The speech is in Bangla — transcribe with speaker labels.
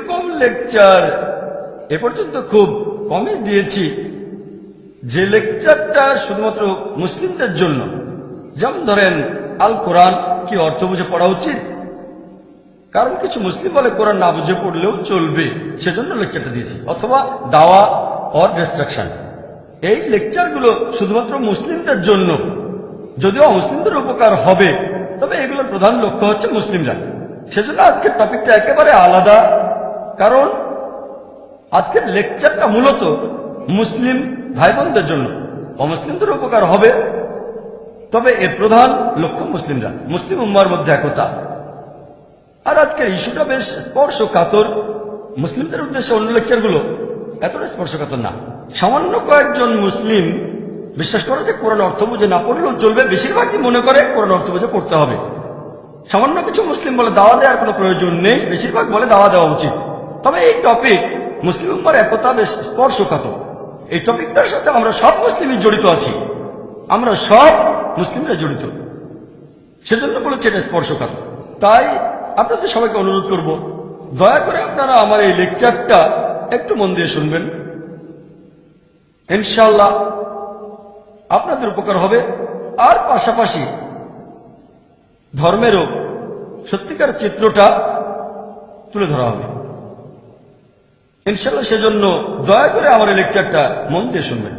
Speaker 1: এরকম লেকচার এ পর্যন্ত খুব কমই দিয়েছি, যে লেকচারটা শুধুমাত্র মুসলিমদের জন্য। যেমন ধরেন, আল কোরআন কি অর্থ বুঝে পড়া উচিত? কারণ কিছু মুসলিম বলে কোরআন না বুঝে পড়লেও চলবে, সেজন্য লেকচারটা দিয়েছি। অথবা দাওয়া অর ডিস্ট্রাকশন, এই লেকচারগুলো শুধুমাত্র মুসলিমদের জন্য, যদিও মুসলিমদের উপকার হবে, তবে এগুলোর প্রধান লক্ষ্য হচ্ছে মুসলিমরা। সেজন্য আজকের টপিকটা একেবারে আলাদা, কারণ আজকের লেকচারটা মূলত মুসলিম ভাই বোনদের জন্য। অমুসলিমদের উপকার হবে, তবে এর প্রধান লক্ষ্য মুসলিমরা, মুসলিম উম্মার মধ্যে একতা। আর আজকের ইস্যুটা বেশ স্পর্শকাতর। মুসলিমদের উদ্দেশ্যে অন্য লেকচারগুলো এতটা স্পর্শকাতর না। সামান্য কয়েকজন মুসলিম বিশ্বাস করে যে কোরআন অর্থ বুঝে না পড়লেও চলবে, বেশিরভাগই মনে করে কোরআন অর্থ বুঝে পড়তে হবে। সামান্য কিছু মুসলিম বলে দাওয়া দেওয়ার কোনো প্রয়োজন নেই, বেশিরভাগ বলে দাওয়া দেওয়া উচিত। তবে এই টপিক মুসলিম উম্মার একতা বেশ স্পর্শকাতর। এই টপিকটার সাথে আমরা সব মুসলিমই জড়িত আছি, আমরা সব মুসলিমরা জড়িত, সেজন্য বলেছে এটা স্পর্শকাতর। তাই আপনাদের সবাইকে অনুরোধ করব, দয়া করে আপনারা আমার এই লেকচারটা একটু মন দিয়ে শুনবেন। ইনশাআল্লাহ আপনাদের উপকার হবে, আর পাশাপাশি ধর্মেরও সত্যিকার চিত্রটা তুলে ধরা হবে ইনশাআল্লাহ। সেজন্য দয়া করে আমার এই লেকচারটা মন দিয়ে শুনবেন।